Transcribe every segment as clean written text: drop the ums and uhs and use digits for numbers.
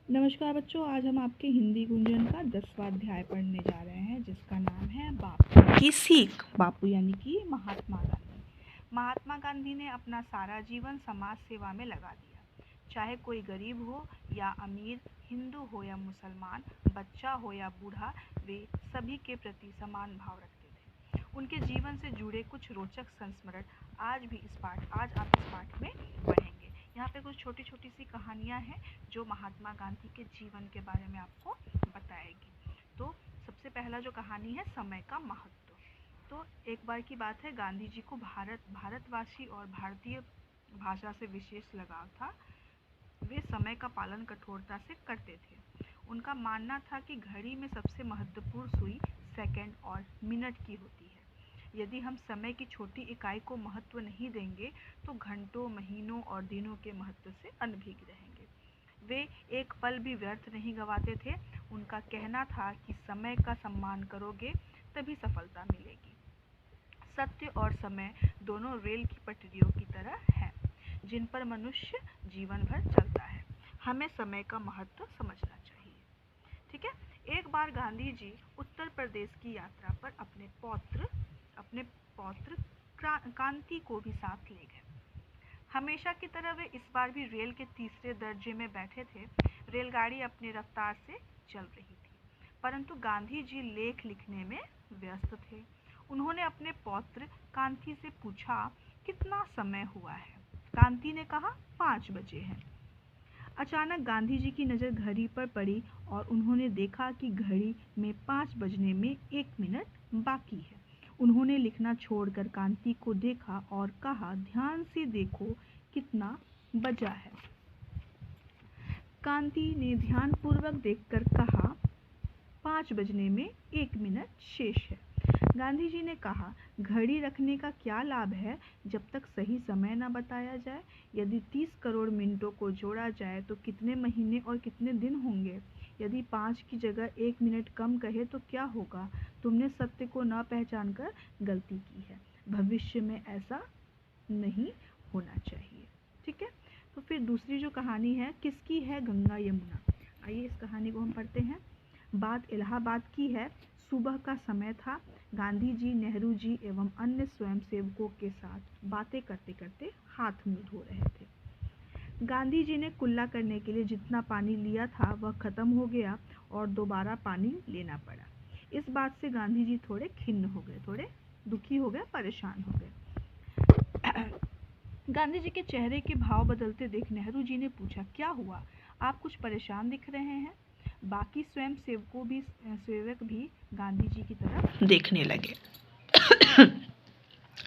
नमस्कार बच्चों, आज हम आपके हिंदी गुंजन का 10वां अध्याय पढ़ने जा रहे हैं, जिसका नाम है बापू की सीख। बापू यानी कि महात्मा गांधी। महात्मा गांधी ने अपना सारा जीवन समाज सेवा में लगा दिया। चाहे कोई गरीब हो या अमीर, हिंदू हो या मुसलमान, बच्चा हो या बूढ़ा, वे सभी के प्रति समान भाव रखते थे। उनके जीवन से जुड़े कुछ रोचक संस्मरण आज आप इस पाठ में पढ़ेंगे। यहाँ पे कुछ छोटी छोटी सी कहानियाँ हैं जो महात्मा गांधी के जीवन के बारे में आपको बताएगी। तो सबसे पहला जो कहानी है, समय का महत्व। तो एक बार की बात है, गांधी जी को भारतवासी और भारतीय भाषा से विशेष लगाव था। वे समय का पालन कठोरता से करते थे। उनका मानना था कि घड़ी में सबसे महत्वपूर्ण सुई सेकंड और मिनट की होती है। यदि हम समय की छोटी इकाई को महत्व नहीं देंगे तो घंटों, महीनों और दिनों के महत्व से अनभिज्ञ रहेंगे। वे एक पल भी व्यर्थ नहीं गंवाते थे। उनका कहना था कि समय का सम्मान करोगे तभी सफलता मिलेगी। सत्य और समय दोनों रेल की पटरियों की तरह हैं, जिन पर मनुष्य जीवन भर चलता है। हमें समय का महत्व समझना चाहिए। ठीक है। एक बार गांधी जी उत्तर प्रदेश की यात्रा पर अपने पौत्र कांति को भी साथ ले गए। हमेशा की तरह वे इस बार भी रेल के तीसरे दर्जे में बैठे थे। रेलगाड़ी अपनी रफ्तार से चल रही थी, परंतु गांधी जी लेख लिखने में व्यस्त थे। उन्होंने अपने पौत्र कांति से पूछा, कितना समय हुआ है? कांति ने कहा, 5 बजे हैं। अचानक गांधी जी की नज़र घड़ी पर पड़ी और उन्होंने देखा कि घड़ी में 5 बजने में 1 मिनट बाकी है। उन्होंने लिखना छोड़कर कांति को देखा और कहा, ध्यान से देखो कितना बजा है। कांति ने ध्यानपूर्वक देखकर कहा, 5 बजने में 1 मिनट शेष है। गांधी जी ने कहा, घड़ी रखने का क्या लाभ है जब तक सही समय न बताया जाए? यदि 30 करोड़ मिनटों को जोड़ा जाए तो कितने महीने और कितने दिन होंगे? यदि 5 की जगह 1 मिनट कम कहे तो क्या होगा? तुमने सत्य को न पहचान कर गलती की है। भविष्य में ऐसा नहीं होना चाहिए। ठीक है। तो फिर दूसरी जो कहानी है, किसकी है गंगा यमुना। आइए इस कहानी को हम पढ़ते हैं। बात इलाहाबाद की है। सुबह का समय था। गांधी जी, नेहरू जी एवं अन्य स्वयंसेवकों के साथ बातें करते करते हाथ मुंह धो रहे थे। गांधी जी ने कुल्ला करने के लिए जितना पानी लिया था वह खत्म हो गया और दोबारा पानी लेना पड़ा। इस बात से गांधी जी थोड़े खिन्न हो गए, थोड़े दुखी हो गए, परेशान हो गए। गांधी जी के चेहरे के भाव बदलते देख नेहरू जी ने पूछा, क्या हुआ? आप कुछ परेशान दिख रहे हैं। बाकी सेवक भी गांधी जी की तरफ देखने लगे।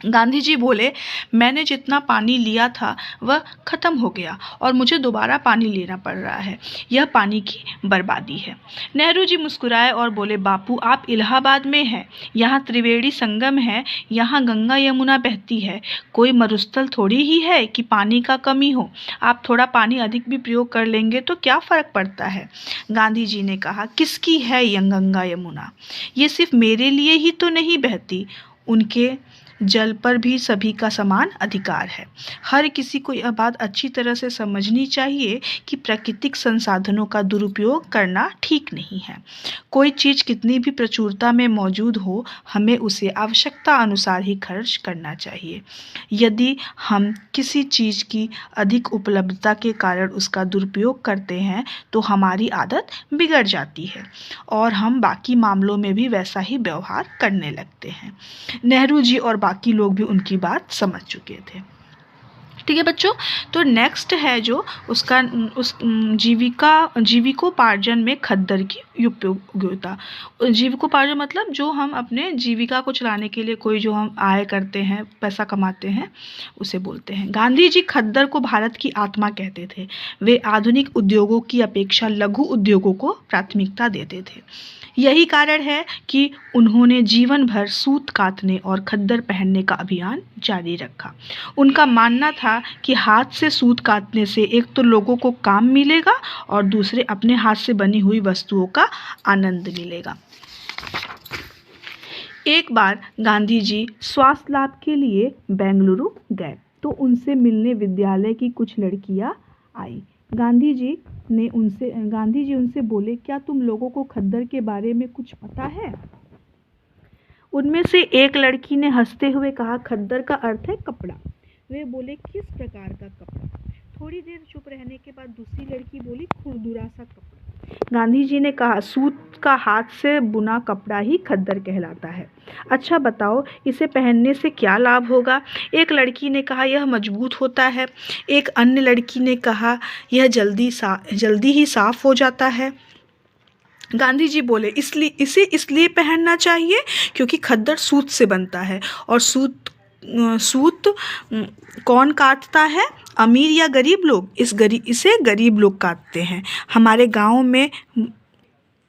गांधी जी बोले, मैंने जितना पानी लिया था वह खत्म हो गया और मुझे दोबारा पानी लेना पड़ रहा है। यह पानी की बर्बादी है। नेहरू जी मुस्कुराए और बोले, बापू आप इलाहाबाद में हैं, यहाँ त्रिवेणी संगम है, यहाँ गंगा यमुना बहती है। कोई मरुस्थल थोड़ी ही है कि पानी का कमी हो। आप थोड़ा पानी अधिक भी प्रयोग कर लेंगे तो क्या फर्क पड़ता है? गांधी जी ने कहा, किसकी है यह गंगा यमुना? ये सिर्फ मेरे लिए ही तो नहीं बहती, उनके जल पर भी सभी का समान अधिकार है। हर किसी को यह बात अच्छी तरह से समझनी चाहिए कि प्राकृतिक संसाधनों का दुरुपयोग करना ठीक नहीं है। कोई चीज़ कितनी भी प्रचुरता में मौजूद हो, हमें उसे आवश्यकता अनुसार ही खर्च करना चाहिए। यदि हम किसी चीज़ की अधिक उपलब्धता के कारण उसका दुरुपयोग करते हैं तो हमारी आदत बिगड़ जाती है और हम बाकी मामलों में भी वैसा ही व्यवहार करने लगते हैं। नेहरू जी और बाकी लोग भी उनकी बात समझ चुके थे। ठीक है बच्चों, तो नेक्स्ट है जो उस जीविकोपार्जन में खद्दर की उपयोगिता। जीविकोपार्जन मतलब जो हम अपने जीविका को चलाने के लिए कोई जो हम आय करते हैं, पैसा कमाते हैं, उसे बोलते हैं। गांधी जी खद्दर को भारत की आत्मा कहते थे। वे आधुनिक उद्योगों की अपेक्षा लघु उद्योगों को प्राथमिकता देते थे। यही कारण है कि उन्होंने जीवन भर सूत कातने और खद्दर पहनने का अभियान जारी रखा। उनका मानना था कि हाथ से सूत काटने से एक तो लोगों को काम मिलेगा और दूसरे अपने हाथ से बनी हुई वस्तुओं का आनंद मिलेगा। एक बार गांधी जी स्वास्थ्य लाभ के लिए बेंगलुरु गए तो उनसे मिलने विद्यालय की कुछ लड़कियां आई। गांधी जी उनसे बोले, क्या तुम लोगों को खद्दर के बारे में कुछ पता है? उनमें से एक लड़की ने हंसते हुए कहा, खद्दर का अर्थ है कपड़ा। वे बोले, किस प्रकार का कपड़ा? थोड़ी देर चुप रहने के बाद दूसरी लड़की बोली, खुरदुरा सा कपड़ा। गांधी जी ने कहा, सूत का हाथ से बुना कपड़ा ही खद्दर कहलाता है। अच्छा बताओ, इसे पहनने से क्या लाभ होगा? एक लड़की ने कहा, यह मजबूत होता है। एक अन्य लड़की ने कहा, यह जल्दी ही साफ हो जाता है। गांधी जी बोले, इसे इसलिए पहनना चाहिए क्योंकि खद्दर सूत से बनता है, और सूत कौन काटता है? अमीर या गरीब लोग? इसे गरीब लोग काटते हैं। हमारे गांव में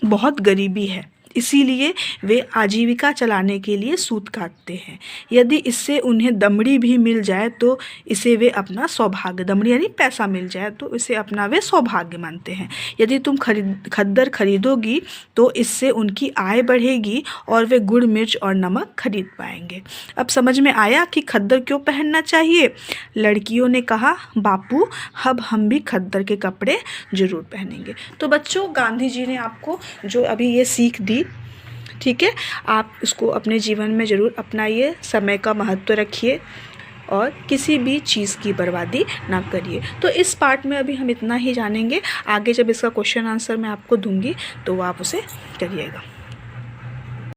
बहुत गरीबी है, इसीलिए वे आजीविका चलाने के लिए सूत काटते हैं। यदि इससे उन्हें दमड़ी भी मिल जाए तो इसे वे अपना सौभाग्य, दमड़ी यानी पैसा मिल जाए तो इसे अपना वे सौभाग्य मानते हैं। यदि तुम खद्दर खरीदोगी तो इससे उनकी आय बढ़ेगी और वे गुड़, मिर्च और नमक खरीद पाएंगे। अब समझ में आया कि खद्दर क्यों पहनना चाहिए? लड़कियों ने कहा, बापू अब हम भी खद्दर के कपड़े जरूर पहनेंगे। तो बच्चों, गांधी जी ने आपको जो अभी ये सीख दी, ठीक है, आप इसको अपने जीवन में ज़रूर अपनाइए। समय का महत्व रखिए और किसी भी चीज़ की बर्बादी ना करिए। तो इस पार्ट में अभी हम इतना ही जानेंगे। आगे जब इसका क्वेश्चन आंसर मैं आपको दूंगी तो आप उसे करिएगा।